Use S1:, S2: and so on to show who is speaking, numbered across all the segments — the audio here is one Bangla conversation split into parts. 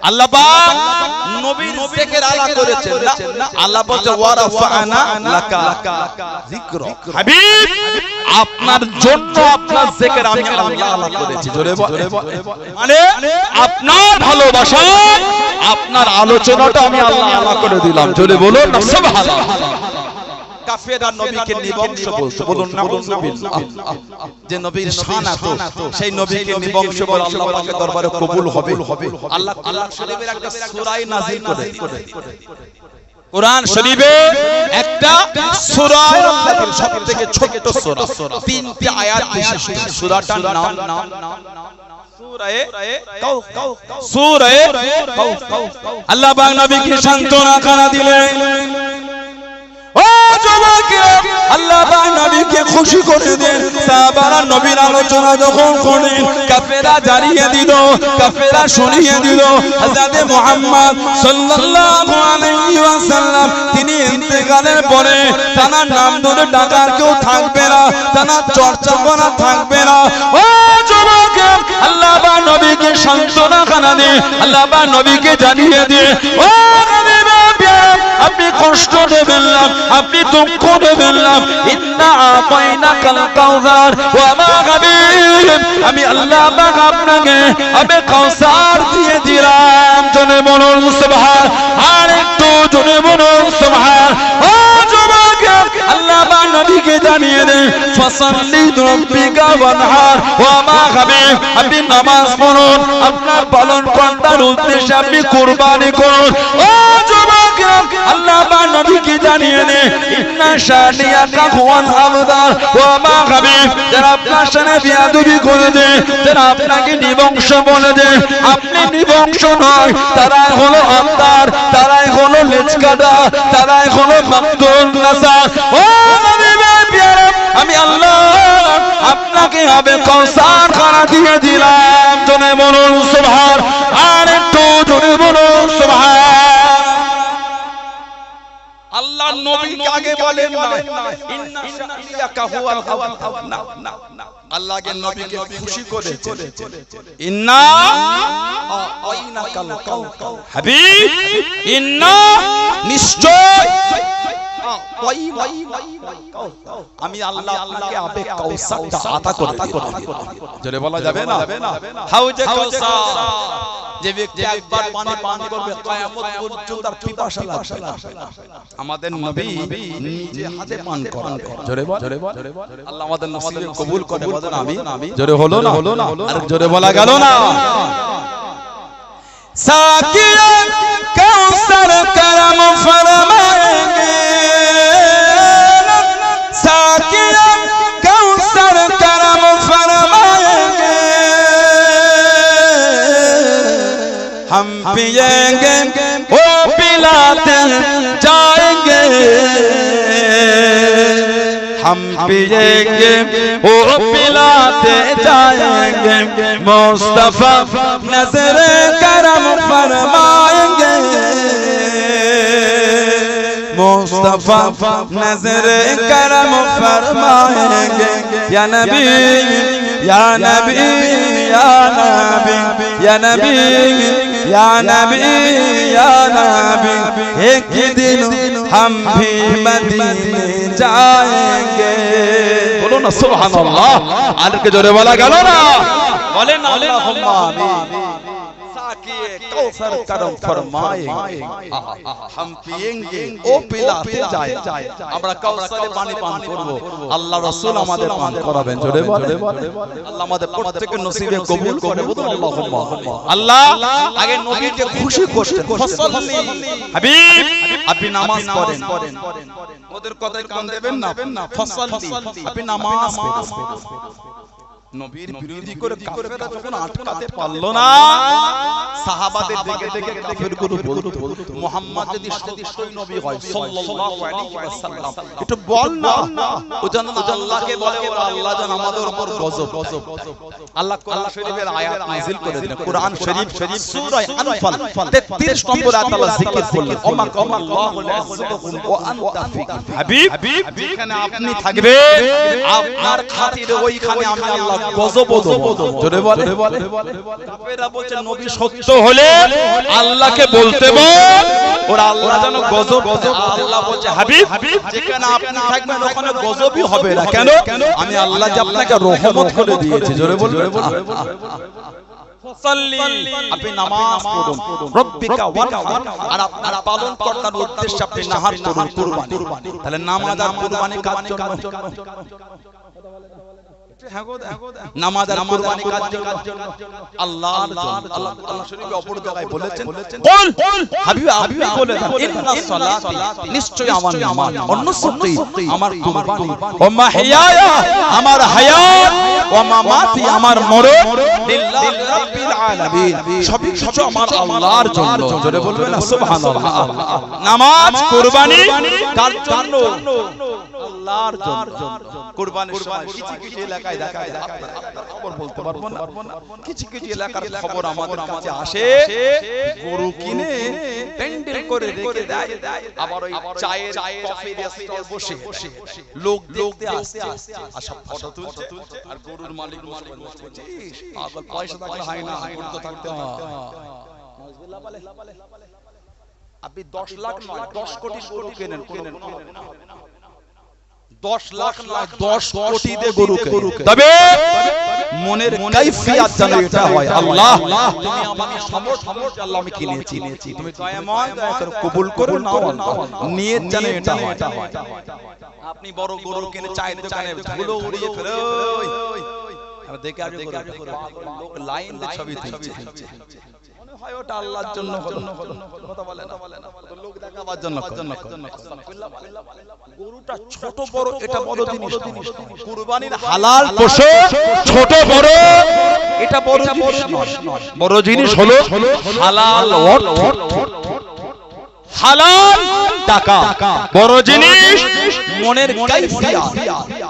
S1: আল্লাহ পাক নবীর জিকির আলা করেছেন না, আল্লাহ বলছে ওয়া রাফা'না লাকা যিকরা। হাবিব আপনার জন্য আপনার জিকির আমি আল্লাহ আলা করেছি। জোরে মানে আপনার ভালোবাসা আপনার আলোচনাটা আমি আল্লাহ আলা করে দিলাম। জোরে বলুন না সুবহানাল্লাহ। কাফেররা নবীকে নিবংশ বলতো, বলুন নাউযুবিল্লাহ। যে নবীর শান এত, সেই নবীকে নিবংশ বলা আল্লাহ পাকের দরবারে কবুল হবে। আল্লাহ কোরআন শরীফের একটা সূরা নাযিল করে, কোরআন শরীফে একটা সূরা, সবথেকে ছোট সূরা, 3টি আয়াত বিশিষ্ট সূরাটার নাম সূরা কাউফ। আল্লাহ পাক নবীকে সান্ত্বনা খানা দিলেন। ও যুবকেরা, আল্লাহ পাক নবীকে খুশি করে দেন। সাহাবারা নবীর আলোচনা যখন করেন, কাফেররা জানিয়ে দিল, কাফেররা শুনিয়ে দিল হযরত মুহাম্মদ সাল্লাল্লাহু আলাইহি ওয়াসাল্লাম তিনি ইন্তেকালের পরে তার নাম ধরে ডাকার কেউ থাকবে না, তার চর্চা করা থাকবে না। ও যুবকেরা, আল্লাহ পাক নবীকে সান্ত্বনা খানা দিয়ে, আল্লাহ পাক নবীকে জানিয়ে দিয়ে, ও নবী আপনি কষ্ট দেবেন না, আপনি দুঃখ দেবেন না। ইন্না আতাইনাকাল কাউসার ওয়া মা হাবিব, আমি আল্লাহ পাক আপনাকে আমি কাউসার দিয়ে দিলাম। জনে বলুন সুবহান, আর একটু জনে বলুন সুবহান। ও যুবক, আল্লাহ পাক নবীকে জানিয়ে দেন ফাসাল্লি রাব্বিকা ওয়ানহার ওয়া মা হাবিব, আপনি নামাজ পড়ুন, আপনার পালন কর্তার উদ্দেশ্যে আপনি কুরবানি করুন। ও যুবক, আল্লাহ পাক নবীকে জানিয়ে দেন ইন্না শানিয়াকা হুয়াল আবতার ওয়া মা হাবিব, যারা আপনার সাথে বিয়াদবি করে দেয়, যারা আপনাকে নিবংশ বলে দেয়, আপনি নিবংশ নয়, তারাই হলো আবতার, তারাই হলো লেজকাটা, তারাই হলো মাকতুল নাসার। ও নবী প্যারা, আমি আল্লাহ আপনাকে হবে কাউসার খানা দিয়ে দিলাম। জনে বলুন সুবহান, আর একটু জনে বলুন সুবহান। আল্লাহ নবীকে আগে বলেন না ইন্না শানিয়াকা হুয়াল আবতার, না, আল্লাহকে নবীকে খুশি করে ইন্না আতাইনাকাল কাউসার, হাবিব ইন্না নিশ্চয় আমি আল্লাহ আপনাকে আবে কাউসারটা আতা করে দেব। জোরে বলা যাবে না? হাউজে কাউসার, যে ব্যক্তি একবার পানি পান করবে কিয়ামত পর্যন্ত তার পিপাসা লাগবে না। আমাদের নবী নিজে হাতে পান করেন। জোরে বল, আল্লাহ আমাদের নসিবে কবুল করে বলেন আমিন। জোরে হলো না? আর জোরে বলা গেল না? সাকিয়া কাউসার করম ফরমায়েঙ্গে, साकिया कौसर करम फरमाएंगे, हम पिएंगे वो पिलाते जाएंगे, हम पिएंगे वो पिलाते जाएंगे, मुस्तफा नजर करम फरमाएंगे, मुस्तफा नजर करम फरमाएंगे। या नबी या नबी या नबी या नबी या नबी या नबी, एक दिन हम भी मदीने जाएंगे। बोलो ना सुबहानअल्लाह, आल के जोरे वाला गलो ना, बोले ना अल्लाहुम्मा आमीन। कौसर करम फरमाएंगे, हम पिएंगे ओ पिलाते जाए, আমরা কাউসারে পানি পান করব, আল্লাহ রাসূল আমাদের পান করাবেন। জোরে বলে আল্লাহ আমাদের প্রত্যেকের নসিবে কবুল করে বলুন আল্লাহুম্মা। আল্লাহ আগে নবীকে খুশি করতেন, ফাসাল্লি হাবিব আপনি নামাজ পড়েন, ওদের কথায় কান দেবেন না, ফাসাল্লি আপনি নামাজ পড়েন। নবীর বিরোধী করে কাফেররা যখন আটকাতে পারলো না, সাহাবাদের দেখে দেখে কাফেরগুলো বলতো মুহাম্মদ যদি সত্যই নবী হয় সাল্লাল্লাহু আলাইহি ওয়াসাল্লাম একটু বল না ও যেন আল্লাহকে বলে ওরা আল্লাহ যেন আমাদের উপর গজব। আল্লাহ কোরআন শরীফের আয়াত নাযিল করে দিলেন। কোরআন শরীফ সূরা আনফাল 33 নম্বর আয়াত আল্লাহ জিকির করলেন ওমা কাল্লাহু লাযুকুম ওয়া আনতা ফিকুম হাবিব যেখানে আপনি থাকবেন আপনার খাতিরে ওইখানে আমি আল্লাহ গজব দেব। জোরে বলে কাফেররা বলছে নবী সত্য হলে আল্লাহকে বলতে বল ওরা আল্লাহ যেন গজব। আল্লাহ বলছে হাবিব যেখানে আপনি থাকবেন ওখানে গজবই হবে না। কেন? আমি আল্লাহ যে আপনাকে রহমত করে দিয়েছি। জোরে বলবে আপনি নামাজ পড়ুন রব্বিকা ওয়ানহার আর আপনার পালনকর্তার উদ্দেশ্যে আপনি নাহার করুন কুরবানি। তাহলে নামাজ আর কুরবানি কার জন্য? নামাজ আর কুরবানি কার জন্য? আল্লাহর জন্য। আল্লাহ শরীফে অপর জায়গায় বলেছেন কুল হাবিব আপনি বলে দেন ইন্নাস সালাতি নিশ্চয় আমার নামাজ অন্য সত্যি আমার কুরবানি ও মাহিয়ায়া আমার হায়াত ও মামাতি আমার মরণ লিল্লাহি রাব্বিল আলামিন সবই কিছু আমার আল্লাহর জন্য। জোরে বলবেন না সুবহানাল্লাহ। নামাজ কুরবানি কার জন্য? আল্লাহর জন্য। কুরবানির সময় কিছু কিছু এলাকায় দেখা যায় আপনারা খবর বলতে পারবো না কিছু কিছু এলাকার খবর আমাদের কাছে আসে গরু কিনে প্যান্ডেল করে রেখে দেয় আবার ওই চায়ের কফির স্টল বসে লোক দেখতে আসছে আর সব ফটো তুলছে আর গরুর মালিক বলছে পাগল পয়সা থাকলে হয় না গরু তো থাকতে হয়। নাউজুবিল্লাহ বলে আপনি 10 লাখ নয় 10 কোটি গরু কেনেন 10 লাখ নয় 10 কোটি দিয়ে গরু তবে মনের কাইফিয়াত যেন এটা হয় আল্লাহ তুমি আমাকে সমর্থ আল্লাহ আমি কিনেছি তুমি দয়াময় দয়া করে কবুল করো নাও নিয়ত যেন এটা হয়। আপনি বড় গরু কিনে চায়ের দোকানে ধুলো উড়িয়ে ফেলে আর দেখে আগে লোক লাইন দিয়ে ছবি তুলছে মনে হয় ওটা আল্লাহর জন্য কথা বলে না লোক দেখাবার জন্য। গরুটা ছোট বড় এটা বড় জিনিস কুরবানির হালাল পশু ছোট বড় এটা বড় জিনিস নয়। বড় জিনিস হলো হালাল অর্থ হালাল টাকা। বড় জিনিস মনের কাইফিয়াত।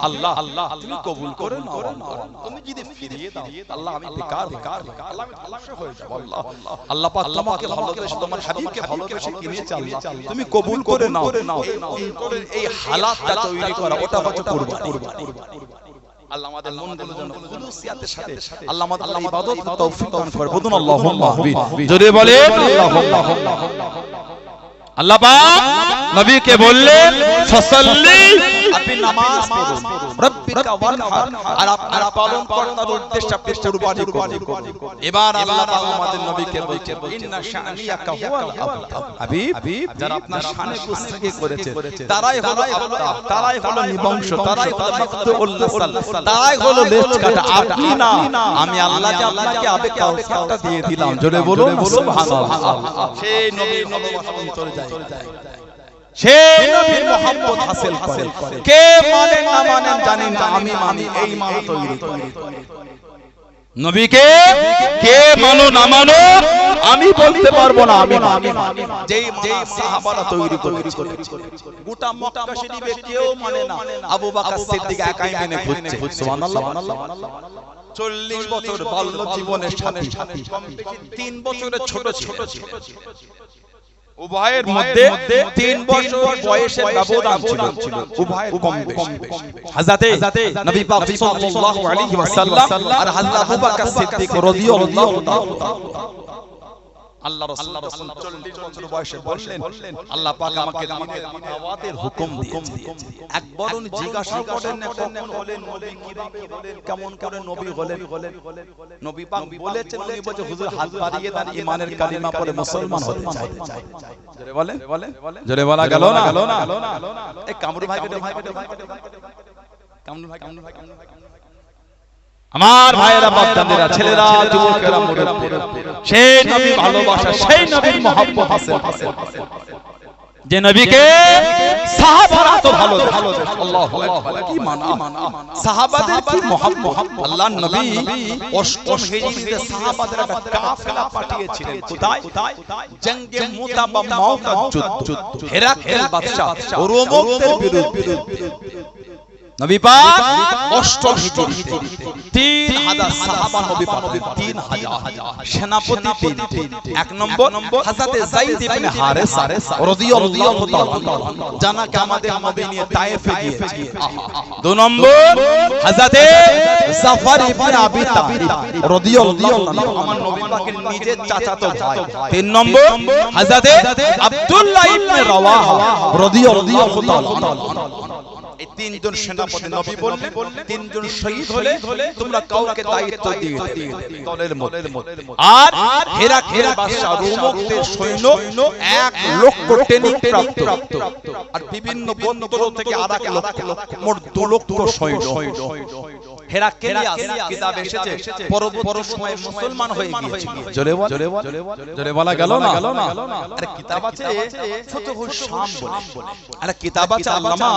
S1: আল্লাহ তুমি কবুল করে নাও তুমি যদি ফিরিয়ে দাও আল্লাহ আমি বেকার আল্লাহ আমি ধ্বংস হয়ে যাব। আল্লাহ পাক তোমাকে ভালোবেসে তোমার হাবিবকে ভালোবেসে কিনেছে আল্লাহ তুমি কবুল করে নাও। এই হালাতটা তৈরি করা ওটা হচ্ছে কুরবানি। আল্লাহ আমাদের মনগুলো যেন খুলুসিয়াতের সাথে আল্লাহ আমাদের ইবাদত তৌফিক দান করে। বলুন আল্লাহুম্মা আমিন। জোরে বলেন আল্লাহুম্মা। আল্লাহ পাক নবীকে বললেন ফাসাল্লি আপনি নামাজ পড়ুন রব্বিকা ওয়ানহার আর আপনার পালনকর্তার উদ্দেশ্যে আপনি কুরবানি করুন। এবার আল্লাহ পাক আমাদের নবীকে বলছেন ইন্না শানিয়াকা হুয়াল আবতার হাবিব যারা আপনার শানে কুস্তি করেছে তারাই হলো আবতার তারাই হলো নিবংশ তারাই হলো মাকতুল নাসল তারাই হলো লেজ কাটা আপনি না। আমি আল্লাহ যে আপনাকে আবে কাউসারটা দিয়ে দিলাম। জোরে বলুন সুবহানাল্লাহ। সেই নবীর অন্তরে যায় সেই নবীর মুহাম্মদ হাসিল করে কে মানে না মানে জানি না আমি মানি এই মান তৈরি করে নবীকে কে মানো না মানো আমি বলতে পারবো না আমি মানি যেই সাহাবারা তৈরি করে গোটা মক্কা শরীফে কেউ মানে না আবু বকর সিদ্দিক একাই মেনে ঘুরছে সুবহানাল্লাহ। 40 বছর বাল্য জীবনের সাথে কম বেশি 3 বছরের ছোট ছিল উভয়ের মধ্যে 3 বছর বয়সের ব্যবধান ছিল উভয়ের কম বেশি। হযরতে নবী পাক সাল্লাল্লাহু আলাইহি ওয়াসাল্লাম আর হযরত আবু বকর সিদ্দিক রাদিয়াল্লাহু তাআলা আল্লাহ রাসূল 40 বছর বয়সে বললেন আল্লাহ পাক আমাকে দ্বীনের দাওয়াতের হুকুম দিয়েছে। একবার উনি জিজ্ঞাসা করেন না কখন হলেন নবী কিভাবে হলেন কেমন করে নবী হলেন নবী পাক বলেছেন উনি বলে হুজুর হাত বাড়িয়ে দেন ঈমানের কালিমা পড়ে মুসলমান হতে চাই। জোরে বলেন জোরে বলা গেল না এই কামরু ভাই কামরু ভাই আমার ভাইয়েরা বাপদাদেরা ছেলেরা যুবকেরা মুরব্বীরা সেই নবী ভালোবাসা সেই নবীর মহব্বত হাসিল যে নবীকে সাহাবারা তো ভালো আল্লাহু আকবার কি মানা সাহাবাদের কি মুহাব্বত আল্লাহর নবী অষ্টম হিজরিতে সাহাবাদের একটা কাফেলা পাঠিয়েছিলেন কোথায় জঙ্গে মুতা বা মাউতা যুদ্ধ হেরাকেল বাদশা রোমকদের বিরুদ্ধে নবী পাক অষ্টম হিজরিতে 3000 সাহাবা নবী পাক 3000 সেনাপতি 3 এক নম্বর হযরত যায়েদ ইবনে হারেসা রাদিয়াল্লাহু তাআলা জানাকে আমাদের মদিনায় তায়েফে গিয়েছে দুই নম্বর হযরত জাফর ইবনে আবি তালিব রাদিয়াল্লাহু তাআলা আমার নবী পাকের নিজের চাচাতো ভাই তিন নম্বর হযরত আব্দুল্লাহ ইবনে রাওয়াহা রাদিয়াল্লাহু তাআলা এই তিনজন সেনাপতি নবী বললেন তিনজন শহীদ হলে তোমরা কাউকে দায়িত্ব দিয়ে দলের মধ্যে আর হেরাকেল বাদশা রোমকদের সৈন্য 1 লক্ষ ট্রেনিং প্রাপ্ত আর বিভিন্ন গোত্র থেকে আরেক লক্ষ মোট 2 লক্ষ সৈন্য হেরাকেলিয়াস কিতাব এসেছে পরবর্তী সময়ে মুসলমান হয়ে গিয়েছে জোরে বলা গেল না আরে কিতাব আছে ফুতুহুশ শাম বলে আরে কিতাব আছে আল্লামা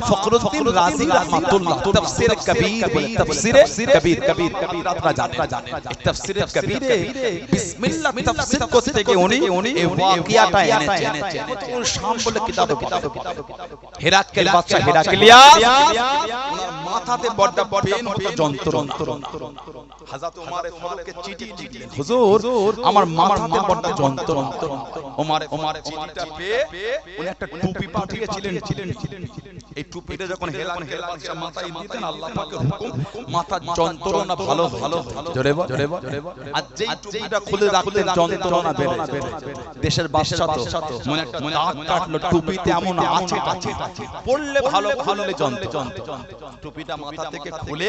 S1: ফখরুদ্দিন রাজি রাহমাতুল্লাহ তাফসীর কবীর বলে তাফসীর কবীর আপনারা জানেন এই তাফসীর কবীরে বিসমিল্লাহ তাফসীর করতে গিয়ে উনি এই ওয়াকিয়াটা এনেছেন ফুতুহুশ শাম বলে কিতাব হেরাকেল বাদশা হেরাকেলিয়াস ওনার মাথাতে বড় পেন হতো যন্ত্রণা হযরত ওমর ফারুককে চিঠি লিখলেন হুজুর আমার মাথাতে বড় যন্ত্রণা ওমর চিঠিটা পেয়ে উনি একটা টুপি পাঠিয়েছিলেন এই টুপিটা যখন হেরাকেল বাদশা মাথায় দিতেন আল্লাহ পাকের হুকুম মাথার যন্ত্রণা ভালো জোরে আর যেই টুপিটা খুলে রাখলেন যন্ত্রণা বেড়ে দেশের বাদশা তো মনে একটা দাগ কাটলো টুপিতে এমন আছে পড়লে ভালো খুললে যন্ত্রণা টুপিটা মাথা থেকে খুলে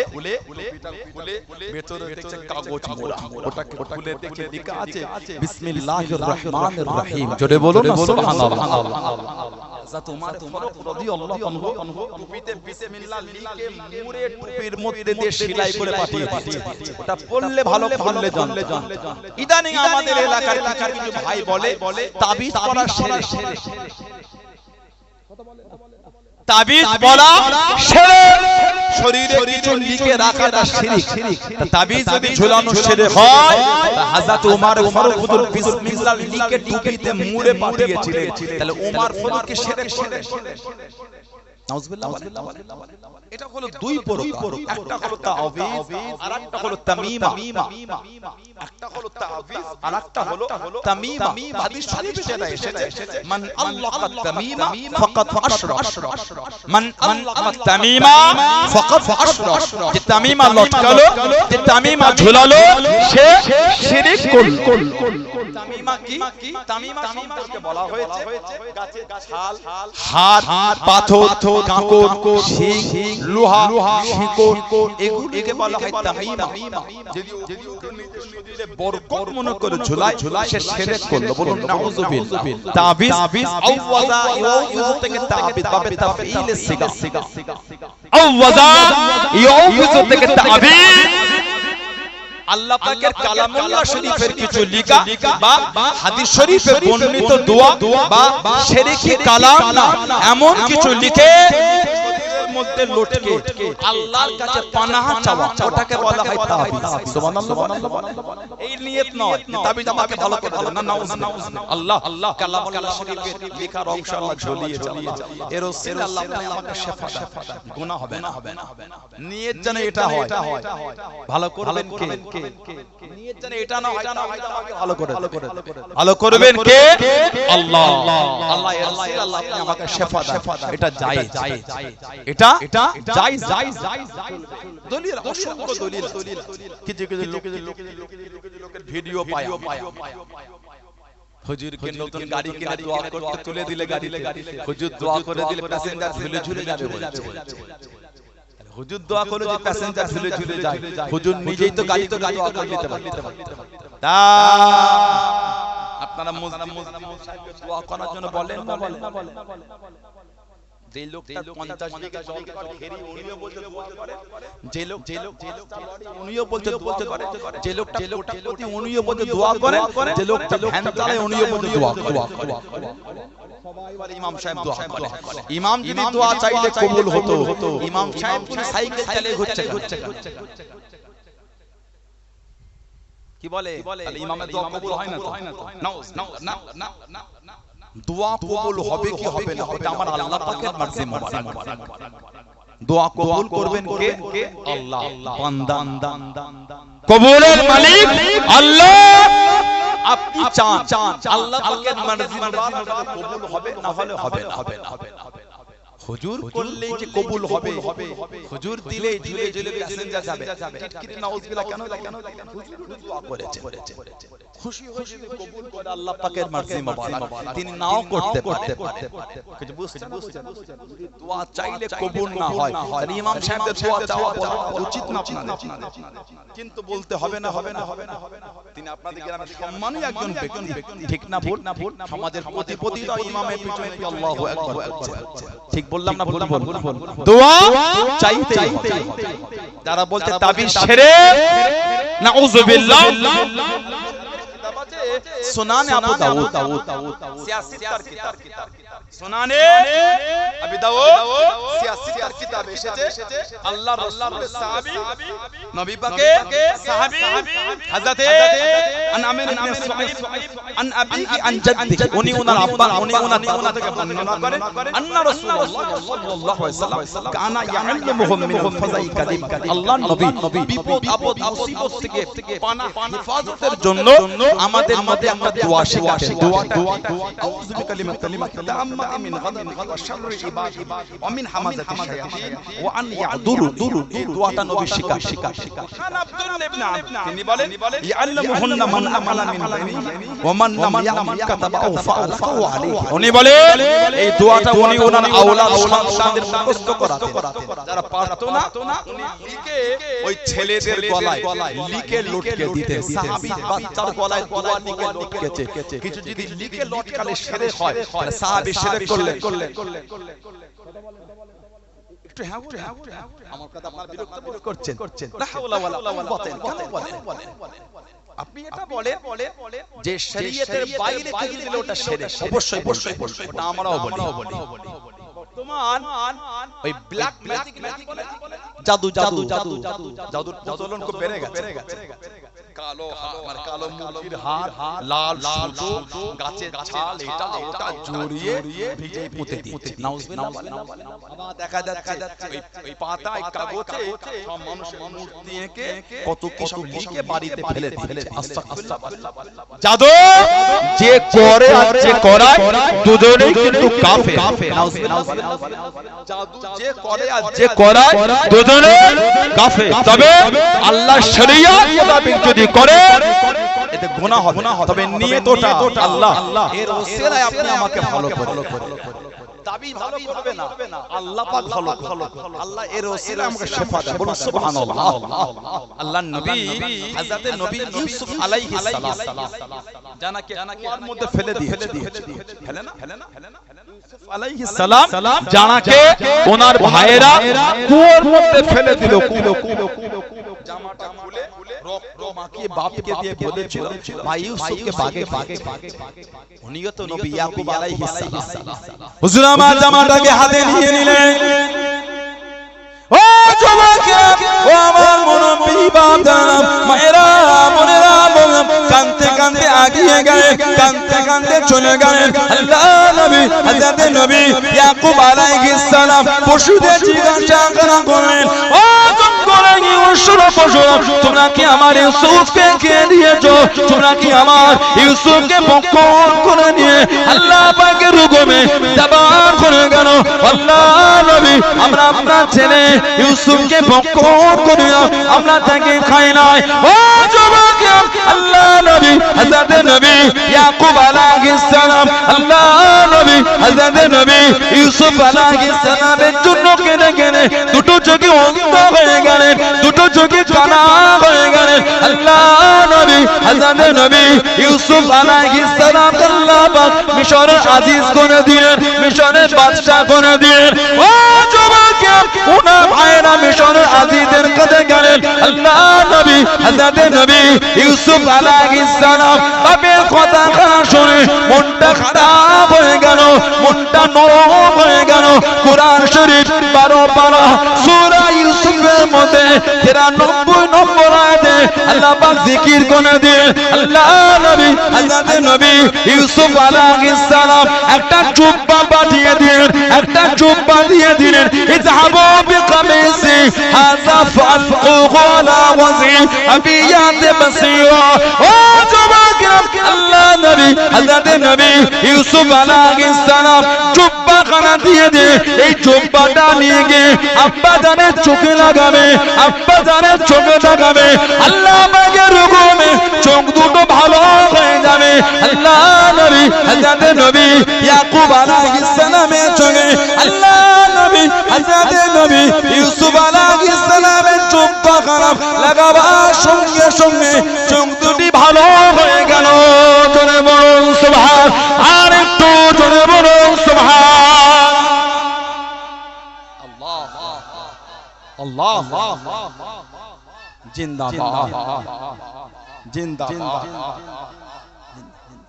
S1: ভেতরে দেখছে কাগজ মোড়া ওটাকে খুলে দেখে লেখা আছে বিসমিল্লাহির রহমানির রহিম জোরে বলুন না সুবহানাল্লাহ হযরত ওমর ফারুক রাদিয়াল্লাহু আনহু টুপিতে বিসমিল্লাহ লিখে মুড়ে টুপির মধ্যে দিয়ে সেলাই করে পাঠিয়ে দিয়েছে ওটা পড়লে ভালো খুললে যন্ত্রণা ইদানিং আমাদের এলাকার কিছু ভাই বলে তাবিজ পড়া শিরক তাবিজ বলা শিরক শরীরে কিছু লিখে রাখাটা শিরক তাবিজ যদি ঝুলানো শিরক হয় হযরত ওমর ফারুক হুজুর বিসমিল্লাহ লিখে টুপিতে মুড়ে পাঠিয়েছিলেন তাহলে ওমর ফারুক কি শিরক নাউজুবিল্লাহ এটা হলো দুই প্রকার একটা হলো তাবিজ আর একটা হলো তামিমা একটা হলো তাবিজ আর একটা হলো তামিমা হাদিস শরীফে সেটা এসেছে মান আল্লাকা তামিমা ফাকাত আশরাক মান আল্লাকা তামিমা ফাকাত আশরাক যে তামিমা লটকালো যে তামিমা ঝুলালো সে শিরক করল তামিমা কি তামিমা সম্পর্কে বলা হয়েছে গাছের ছাল হাড় পাথর কাঁকর শিং লোহা শিকড় এগুলোকে বলা হয় তামিমা যদি ওকে নিজের শরীরে বরকত মনে করে ঝুলায় সে শিরক করলো বলুন নাউজুবিল্লাহ তাবিজ আওয়াজা ইউজ থেকে তাবিজ বাবে তাফঈল সিগা আওয়াজা ইউজ থেকে তাবিজ আল্লাহ পাকের কালামুল্লাহ শরীফের কিছু লেখা বা হাদিস শরীফে বর্ণিত দোয়া বা শিরকি কালাম না এমন কিছু লিখে মধ্যে লটকে আল্লাহর কাছে পানাহ চাওয়া ওটাকে বলা হয় তাবিজ সুবহানাল্লাহ এই নিয়ত নয় তাবিজ আমাকে ভালো করে দেন না নাউজুবিল্লাহ আল্লাহ কালামুল্লাহ শরীফের লেখার অংশ আল্লাহ ঝুলিয়ে আল্লাহ এর ওসিলা আল্লাহ আমাকে শিফা দেন গুনাহ হবে না নিয়ত যেন এটা হয় ভালো করবেন কে নিয়ত যেন এটা না হয় আমাকে ভালো করবেন কে আল্লাহ এর ওসিলা আল্লাহ আমাকে শিফা দেন এটা জায়েজ এটা জায়েজ দলিল অসংখ্য দলিল কিছু লোকের ভিডিও পায় হুজুর কে নতুন গাড়ি কিনে দোয়া করতে তুলে দিলে গাড়ি হুজুর দোয়া করে দিলে প্যাসেঞ্জার ঝুলে যাবে বলছে হুজুর দোয়া করে যে প্যাসেঞ্জার ঝুলে যায় হুজুর নিজেই তো গাড়ি দোয়া করে দিতে পারে তা আপনারা দোয়া করার জন্য বলেন না যে লোকটা 50 বিঘা জমি ঘেরি উনিও বলতে পারে যে লোক উনিও বলতে পারে যে লোকটা কোটিপতি উনিও বলতে দোয়া করে যে লোকটা ভ্যান চালায় উনিও বলতে দোয়া করে এবার ইমাম সাহেব দোয়া করে। ইমাম যদি দোয়া চাইলে কবুল হতো, ইমাম সাহেব সাইকেল চালিয়ে ঘুরছে। কি বলে ইমামের দোয়া কবুল হয় না তো? না, দোয়া কবুল হবে কি হবে না এটা আমার আল্লাহ পাকের মার্জি মোবারক। দোয়া কবুল করবেন কে? আল্লাহ। বান্দা কবুলের মালিক আল্লাহ। আপনি চান আল্লাহ পাকের মার্জি মোবারক কবুল হবে, না হলে হবে না। হুজুর করলেই যে কবুল হবে, হুজুর দিলেই ঝুলে ঝুলে প্যাসেঞ্জার যাবে। টিটকিরি নাউজুবিল্লাহ কেন হুজুর দোয়া করেছে, খুশি খুশি কবুল করে আল্লাহ পাকের মার্জি মোবারক। তিনি নাও করতে পারতে কিছু বুঝছেন? দোয়া চাইলে কবুল না হয় তাহলে ইমাম সাহেবদের দোয়া চাওয়া উচিত না আপনাদের, কিন্তু বলতে হবে না। তিনি আপনাদের গ্রামের সম্মানী একজন ব্যক্তি, ঠিক না ভুল? সমাজের প্রতিপদিরা ইমামের পিছনে আল্লাহু আকবার বলছে। ঠিক বললাম না ভুল? দোয়া চাইতে যারা বলতে তাবিজ শিরক, নাউযুবিল্লাহ। সুনানে আবু দাউদ, সিয়াসিতার কিতাব, সুনানে আবু দাউদ সিয়াসিতার কিতাব এসেছে আল্লাহর রাসূলের সাহাবী, নবী পাকের সাহাবী হযরত আনামির ইবনে সুআইব আন আবিহি আন জাদ্দিহি, উনি ওনার আব্বা, উনি ওনার থেকে বর্ণনা করেন আন্না রাসূলুল্লাহ সাল্লাল্লাহু আলাইহি ওয়াসাল্লাম কানা ইয়াআল্লামুহুম মিন ফাযাই কালিম। আল্লাহর নবী বিপদ আপদ মুসিবত থেকে পানাহ হেফাজতের জন্য আমাদের মধ্যে আমরা দোয়া শেখাতেন। দোয়াটা আউযু বিকালিমাতিল্লাহি তাম্মাতি মিন গাদাবি ওয়া শাররি ইবাদি ওয়া মিন হামাযাতি শায়াতিন ওয়া আন ইয়াদুরু। এই দোয়াটা নবী শেখান। খান আব্দুল্লাহ ইবনে আব্দ তিনি বলেন ইয়াল্লামুহুন্না মান আমালা মিন বাইনি ওয়া মান লাম ইয়ালাম কাতাবাহু ফাআলাহু আলাইহি। উনি বলেন এই দোয়াটা উনি ওনার আওলাদ সন্তানদের মুখস্থ করাতেন। যারা পারতো না উনি লিখে ওই ছেলেদের গলায় লিখে লটকে দিতেন। সাহাবী বাচ্চার গলায় দোয়া লিখে লটকেছে, কিছু যদি লিখে লটকালে শিরক হয় তাহলে সাহাবী শিরক করলেন। একটু হ্যাঁ আমার কথা আপনারা বিরক্ত বোধ করছেন। লা হাওলা ওয়ালা কুওয়াতা কেন বলেন? আপনি এটা বলেন যে শরীয়তের বাইরে কিছু দিলে ওটা শিরক। অবশ্যই ওটা আমরাও বলি। বর্তমান ওই ব্ল্যাক ম্যাজিক জাদুর প্রচলন খুব বেড়ে গেছে। কালো মুরগির হাড়, লাল সুতো, গাছের ছাল, এটা ওটা জড়িয়ে ভিজে পুঁতে দিচ্ছে। নাউজুবিল্লাহ। আবার দেখা যাচ্ছে ওই পাতায় কাগজে সব মানুষের মূর্তি এঁকে কত কিছু লিখে বাড়িতে ফেলে দিচ্ছে। আস্তাগফিরুল্লাহ। জাদু যে করে আর যে করায় দুজনেই কিন্তু কাফের। নাউজুবিল্লাহ। জাদু যে করে আর যে করায় দুজনেই কাফের। তবে আল্লাহর শরীয়ত মোতাবেক যদি করে এতে গুনাহ হবে, তবে নিয়তটা আল্লাহ এর ওসিলায় আপনি আমাকে ভালো করুন। তাবিজ ভালো করবে না, আল্লাহ পাক ভালো করবে। আল্লাহ এর ওসিলায় আমাকে শিফা দেন। বলুন সুবহানাল্লাহ। আল্লাহর নবী হযরত নবী ইউসুফ আলাইহিস সালাম জানাকে কুয়ার মধ্যে ফেলে দিয়েছে। ফেলে না ইউসুফ আলাইহিস সালাম জানাকে ওনার ভাইয়েরা কুয়ার মধ্যে ফেলে দিল। জামাটা খুলে রক্ত মাখিয়ে বাপকে দিয়ে বলেছিল ভাই ইউসুফকে বাগে। উনিও তো নবী ইয়াকুব আলাইহিস সালাম। হুজুর আমার জামাটাকে হাতে নিয়ে নিলেন। ও জমাকে, ও আমার মুরব্বি বাপ জানাম মায়েরা বোনেরা, কাঁদতে কাঁদতে আগিয়ে গেলেন, কাঁদতে চলে গেলেন। আল্লাহ নবী হযরত নবী ইয়াকুব আলাইহিস সালাম পশুদের জিজ্ঞাসা করলেন, ও তোমরা কি পশুরা তোমরা কি আমার ইউসুফকে কে দিয়েছো? তোমরা কি আমার ইউসুফকে বক্ষণ করে নিয়ে আল্লাহ পাকের হুকুমে জবান করে গেল? আল্লাহ নবী আমরা আপনার ছেলে ইউসুফকে বক্ষণ করে আমরা তাকে খাই নাই। ও যুবক, আল্লাহ নবী হযরত নবী ইয়াকুব আলাইহিস সালাম, আল্লাহ নবী হযরত নবী ইউসুফ আলাইহিস সালামের জন্য কেঁদে কেঁদে দুটো চোখে অন্ধ হয়ে গেলেন, দুটো চোখে কানা হয়ে গেলেন। আল্লাহ নবী হযরত নবী ইউসুফ আলাইহিস সালাম আল্লাহ পাক মিশরের আজিজ করে দিলেন, মিশরের বাদশা করে দিলেন। ও যুবক, ওনার ভাইরা মিশরের আজিজের কাছে গেলেন। আল্লাহ নবী হযরত নবী ইউসুফ আলাইহিস সালাম বাপের কথা শুনে মনটা খারাপ হয়ে গেল, মনটা নরম হয়ে গেল। কোরআন শরীফ 12 পারা সূরা ইউসুফের মধ্যে 93 নম্বর আয়াতে আল্লাহ পাক জিকির করে দিয়ে আল্লাহ নবী হযরত নবী ইউসুফ আলাইহিস সালাম একটা জুব্বা পাঠিয়ে দিলেন, একটা জুব্বা দিয়ে দিলেন। ইযহাবু বিকামিসি হাযা ফালকুহু আলা ওয়াজি আবিয়াত বাসীরা। ও যুবকেরা, আল্লাহ নবী হযরত নবী ইউসুফ আলাইহিস সালাম জুব্বা খানা দিয়ে দিয়ে এই জুব্বাটা নিয়ে গিয়ে আব্বা জানের চোখে লাগাবে, আব্বা জানের চোখে লাগাবে। আল্লাহ পাকের হুকুমে চোখ দুটো ভালো হয়ে যাবে। আল্লাহ নবী হযরত নবী ইয়াকুব আলাইহিস সালামের চোখে, আল্লাহ নবী হযরত নবী ইউসুফ আলাইহিস সালামের জুব্বা খানা লাগাবার সঙ্গে সঙ্গে চোখ দুটি ভালো হয়ে গেল। জোরে বলুন সুবহান, আর একটু জোরে বলুন সুবহান। আল্লাহ জিন্দাবাদ, জিন্দাবাদ।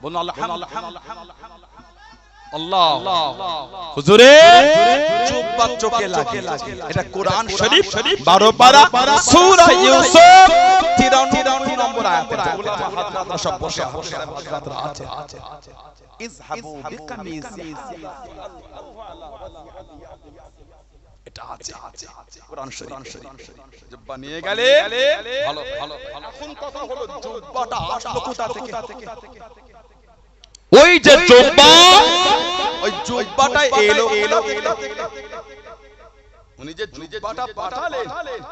S1: বলুন আল্লাহ। হুজুরে জুব্বা চোখে লাগে, এটা কোরআন শরীফ 12 পারা সূরা ইউসুফ 93 নম্বর আয়াত। হাজরাতরা সব বসে হাজরাতরা আছে। ইযহাবু বিকামিসি, এটা আছে কোরআন শরীফ। জুব্বা নিয়ে গেলে ভালো ভালো। এখন কথা হলো জুব্বাটা আসলো কোথা থেকে? ওই যে জুব্বা, ওই জুব্বাটা এলো উনি যে জুব্বাটা পাঠালেন,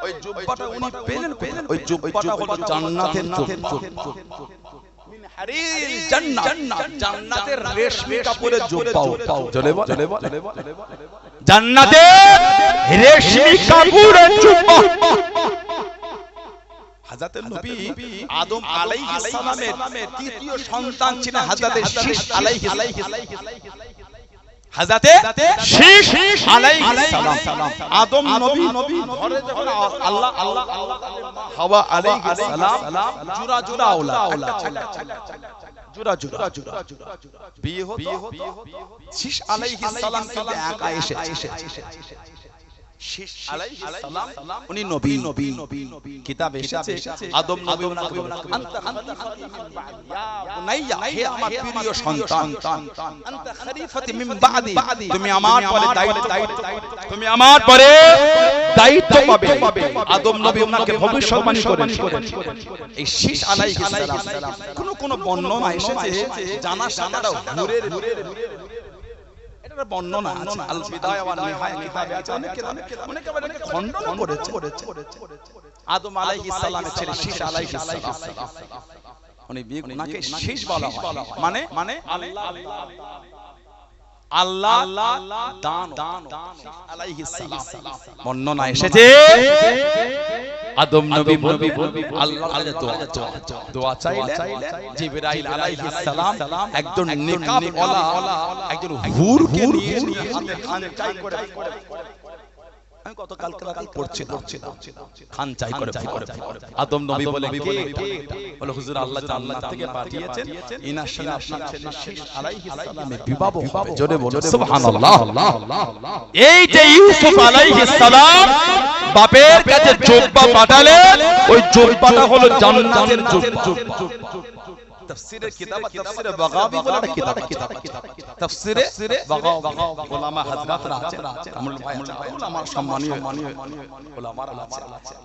S1: ওই জুব্বাটা উনি পেলেন। ওই জুব্বাটা হলো জান্নাতের জুব্বা। মিন হারির জান্নাত, জান্নাতের রেশমি কাপড়ের জুব্বা। চলে বল, জান্নাতের রেশমি কাপড়ের জুব্বা। হযরত নবী আদম আলাইহিস সালামের তৃতীয় সন্তান ছিলেন হযরত শীশ আলাইহিস সালাম। আদম নবী ঘরে যখন আল্লাহ হাওয়া আলাইহিস সালাম জোড়া জোড়া আওলাদ, জোড়া জোড়া বিয়ে হতো। শীশ আলাইহিস সালাম কিন্তু একা এসেছে। শীশ আলাইহিস সালাম উনি নবী, কিতাবে এসেছে আদম নবী ওনাকে আনতা খলিফাতি মিন বাদি, ইয়া বুনাইয়া, হে আমার প্রিয় সন্তান, আনতা খলিফাতি মিন বাদি, তুমি আমার পরে দায়িত্ব, তুমি আমার পরে দায়িত্ব পাবে। আদম নবী ওনাকে ভবিষ্যৎবাণী করেন। এই শীশ আলাইহিস সালাম কোন বর্ণনা এসেছে, জানা সানারা নূরের বর্ণনা আছে। আল বিদায়া ওয়ান নিহায়া কিতাবে আছে। অনেকে খণ্ডন করেছে। আদম আলাইহিস সালামের ছেলে শীশ আলাইহিস সালাম, উনি ওনাকে শীশ বলা হয়, মানে আল্লাহ দান আলাইহিস সালাম। বর্ণনা এসেছে আদম নবী আল্লাহর দোয়া চাইলেন, জিবরাইল আলাইহিস সালাম একজন নেকাবওয়ালা, একজন হুরকে নিয়ে হাতে খান চাই করে, আমি কত কালকে পড়ছিলাম, খান চাই করে আদম নবী বলে, কে? বলে হুজুর আল্লাহ জান্নাত থেকে পাঠিয়েছেন, ইনার সাথে আপনার ছেলে শীশ আলাইহিস সালামের বিবাহ হবে। জোরে বলো সুবহানাল্লাহ। এই যে ইউসুফ আলাইহিস সালাম বাপের কাছে জুব্বা পাঠালেন, ওই জুব্বাটা হলো জান্নাতের জুব্বা। তাফসীরের কিতাব, তাফসীরে বাগাবী বলে একটা কিতাব, তাফসীরে বাগাবী উলামা হযরতরা আছেন, উলামা সম্মানীয় উলামারা আছেন।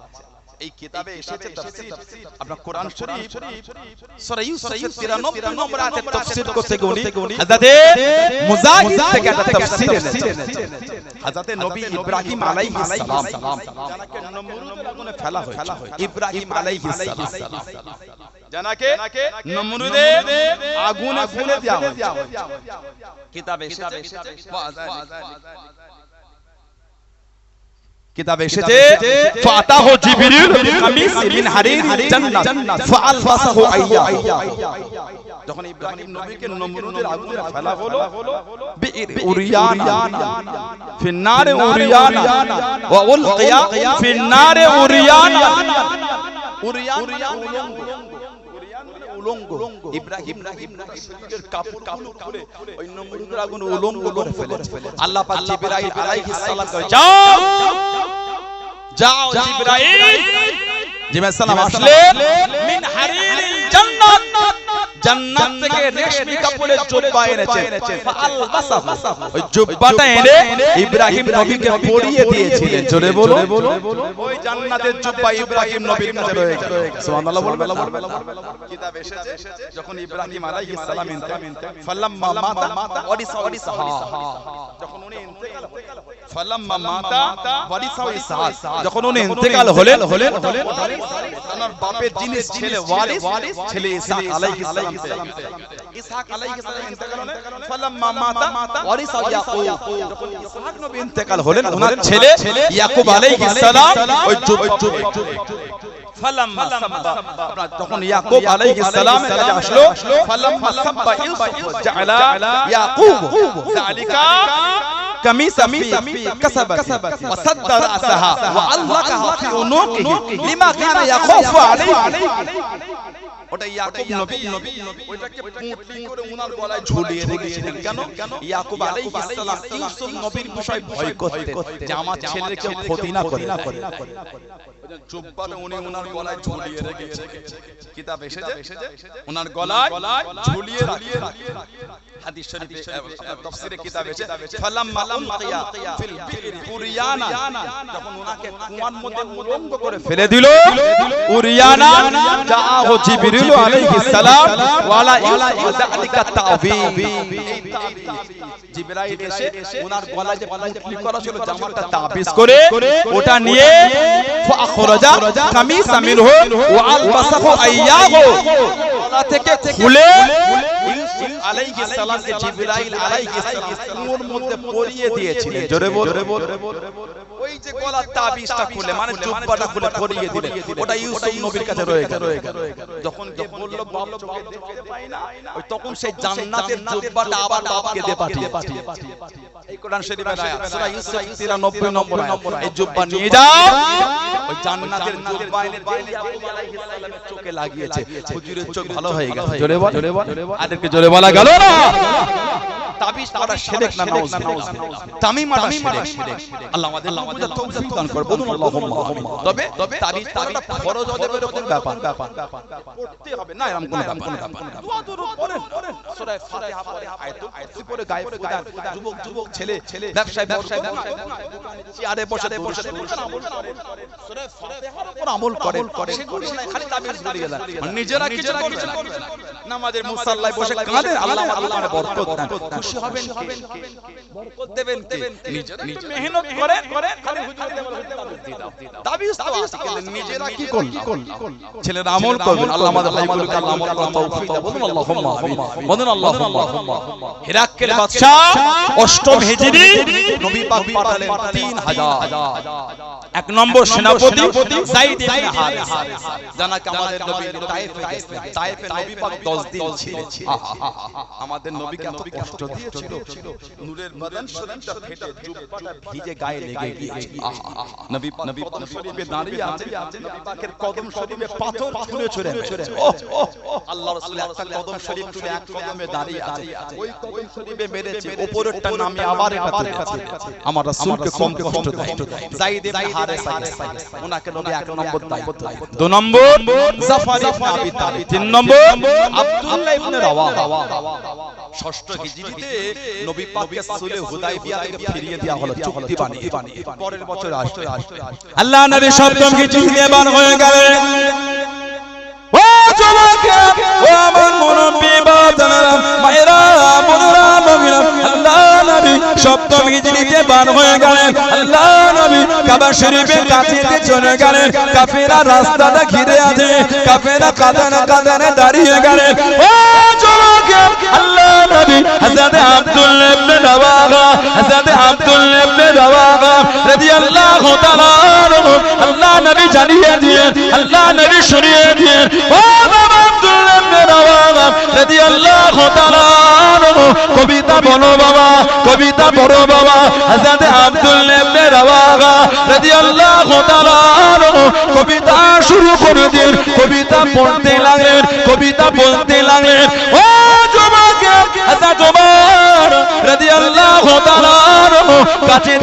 S1: এই কিতাবে এসেছে তাফসীর, আপনার কোরআন শরীফ সূরা ইউসুফের 93 নম্বর আয়াতে তাফসীর করতে উনি হযরত মুজাহিদ থেকে একটা তাফসীর এনেছেন। হযরত নবী ইব্রাহিম আলাইহিস সালাম যাকে নমরুদের আগুনে ফেলা হয়েছিল, ইব্রাহিম আলাইহিস সালাম জানাকে নমরুদের আগুনে ফেলে দেওয়া হয়েছে। কিতাবে কিতাবে এসেছে ফাতাহু জিবরিল বিকামিস মিন হারির জান্নাত ফাআলবাসাহু আইয়া। যখন ইব্রাহিম নবীকে নমরুদের আগুনে ফেলা হলো, বিইর উরিয়ানা ফিন্নারে উরিয়ানা ওয়া উলকিয়া ফিন্নারে উরিয়ানা। উরিয়ান উলঙ্গ ইব্রাহিম শরীরের কাপড় খুলে ওই নমরুদের আগুনে উলঙ্গ করে ফেলেছে আল্লাহ পাক জিবরাইল আলাইহিস সালাম কয় যাও যাও জিবরাইল জিবরাইল সালাম আসলেন মিন হারিরিল জান্নাত জান্নাত থেকে রেশমি কাপড়ের জুব্বা এনেছে ফালবাসা ওই জুব্বাটা এনে ইব্রাহিম নবীকে পরিয়ে দিয়েছিলেন জোরে বলো ওই জান্নাতের জুব্বা ইব্রাহিম নবীর কাছে রয়েছে সুবহানাল্লাহ বলবেন কিতাব এসেছে যখন ইব্রাহিম আলাইহিস সালাম ফালাম্মা মাতা ওয়ারিসা যখন উনি ইন্তেকাল ফালাম্মা মাতা ওয়ারিসা ইসহাক যখন উনি ইন্তেকাল হলেন ওনার বাপের জিনিস ছেলে ওয়ারিস ছেলে ইসহাক আলাইহিস সালাম ইসহাক আলাইহিস সালাম ইন্তেকাল হলেন ফালাম্মা মাতা ওয়ারিসা ইয়াকুব যখন ইসহাক নবী ইন্তেকাল হলেন ওনার ছেলে ইয়াকুব আলাইহিস সালাম ওই ফালাম্মা সাব্বা যখন ইয়াকুব আলাইহিস সালাম কাছে আসলো ফালাম্মা সাব্বা ইউসুফ জাআলা ইয়াকুব যালিকা কামিসা ফি কাসাবাত ওয়াসাদ্দা রাসাহা ওয়াআল্লাকা ফি উনুকিহি লিমা কানা ইয়াখাফু আলাইহি ওটা ইয়াকুব নবী ওটাকে পুঁটলি করে ওনার গলায় ঝুলিয়ে রেখেছিলেন কেন ইয়াকুব আলাইহিস সালাম ইউসুফ নবীর বিষয় ভয় করতেন যে আমার ছেলের কেউ ক্ষতি না করে জুব্বাটা উনি ওনার গলায় ঝুলিয়ে রেখেছেন কিতাব এসেছে ওনার গলায় ঝুলিয়ে রাখেন হাদিস শরীফে তাফসীরে কিতাব এসেছে ফালাম্মা উলকিয়া ফিল বির উরিয়ানা যখন ওনাকে কুয়ার মধ্যে উলঙ্গ করে ফেলে দিল উরিয়ানা জাআহু জিবরিল আলাইহিস সালাম ওয়ালা যালিকা তাওবীব জিবরাইল এসে ওনার গলায় যে পুঁটলি করা ছিল জামাটা তাবিজ করে ওটা নিয়ে ফাখরাজা কামিসা মিনহু ওয়া আলবাসাহু আইয়াহু গলা থেকে খুলে ইউসুফ আলাইহিস সালামকে জিবরাইল আলাইহিস সালাম কুয়োর মধ্যে পরিয়ে দিয়েছিলেন জোরে বল ওই যে গলার তাবিজটা খুলে মানে জুব্বাটা খুলে পরিয়ে দিলেন ওটা ইউসুফ নবীর কাছে রয়ে গেল যখন কে বলল বাপ চোখে দেখতে পাই না ওই তখন সেই জান্নাতের জুব্বাটা আবার বাপকে দিয়ে পাঠিয়ে এই কোরআন শরীফের আয়াত সূরা ইউসুফ 93 নম্বর আয়াত এই জুব্বা নিয়ে যাও ওই জান্নাতের জুব্বা এনে ইয়াকুব আলাইহিস সালামের চোখে লাগিয়েছে হুজুরের চোখ ভালো হয়ে গেছে জোরে বল আদেরকে জোরে বলা গেল না তাবিজ করা শিরক না নাউজুবিল্লাহ তামিম মারা শিরক আল্লাহ আমাদের তৌফিক দান করে বলুন আল্লাহুম্মা তবে তাবিজ করাটা ফরজ ওয়াজিবের উপর ব্যাপার পড়তে হবে না এরকম কোনো ব্যাপার দোয়া দরুদ পড়েন সূরা ফাতিহা পড়ে আয়াতুল কুরসি পড়ে গায়ে ফুদান যুবক ছেলে ব্যবসায় চেয়ারে বসে সূরা ফাতিহার উপর আমল করেন সেগুলো খালি তাবিজ বলে গেল নিজেরা কিছু করছেন নামাজের মুসাল্লায় বসে কাঁদেন আল্লাহ মানে বরকত দেন খুশি হবেন কে বরকত দেবেন কে নিজেরা মেহনত করেন খালি হুজুরকে বলে দিয়ে দাও তাবিজ তো আছে নিজেরা কি করল ছেলেরা আমল করবেন আল্লাহ আমাদের ভাইগুলোকে আল্লাহ আমল করার তৌফিক দান বলুন আল্লাহুম্মা আমিন বলুন আল্লাহুম্মা হিরাক্কেল বাদশা অষ্টম হিজরি নবী পাক পাঠালেন 3000 এক নম্বর সেনাপতি যায়েদ ইবনে হারিস জানাকে আমাদের নবী তায়েফে গেছেন তায়েফে নবী পাক 10 দিন ছিলেন আমাদের নবীকে এত কষ্ট দিয়েছিল নূরের বদন শরীফটা ফেটে জুব্বাটা ভিজে গায়ে লেগে গিয়েছে নবী কদম শরীফে দাঁড়িয়ে আছে নবী পাকের কদম শরীফে পাথর ছুঁড়ে আল্লাহ রাসূল একটা কদম শরীফ তুলে এক কদমে দাঁড়িয়ে আছে ওই কদম শরীফে মেরেছে উপরেরটা নামে আবার এটা তুলে আমার রাসূলকে কম কষ্ট দেয় যায়েদ ইবনে হারিস ওনাকে নবী এক নম্বর দায়িত্ব দুই নম্বর জাফর ইবনে আবি তালিব তিন নম্বর আব্দুল্লাহ ইবনে রাওয়াহা ষষ্ঠ হিজরিতে নবী পাকের সুলে হুদায়বিয়া থেকে ফিরিয়ে দেওয়া হলো চুক্তি বানিয়ে পরের বছর আসছে আল্লাহ নবী সপ্তম হিজরিতে বার হয়ে গেলেন ও যুবক ও আমার মুরব্বি বাদারা মায়েরা বোনেরা মুমিনা আল্লাহ নবী সপ্তম হিজরিতে বার হয়ে গেলেন আল্লাহ নবী কাবা শরীফের কাছে চলে গেলেন কাফেররা রাস্তাটা ঘিরে আছে কাফেররা কাঁদানে দাঁড়িয়ে গেলেন ও যুবক আল্লাহ নবী হযরত আব্দুল্লাহ ইবনে রাওয়াহা রাদিয়াল্লাহু তাআলা আল্লাহ নবী জানিয়ে দিয়ে আল্লাহ নবী শুনিয়ে দিয়ে ও বাবা আব্দুল্লাহ ইবনে রাওয়াহা রাদিয়াল্লাহু তাআলা কবিতা বলো বাবা কবিতা পড়ো বাবা হযরত আব্দুল্লাহ ইবনে রাওয়াহা রাদিয়াল্লাহু তাআলা কবিতা শুরু করে দিন কবিতা পড়তে লাগলেন লাগলেন, কবিতা বলতে লাগলেন। ও যুবক, হযরত ওমর রাদিয়াল্লাহু তাআলা কাছে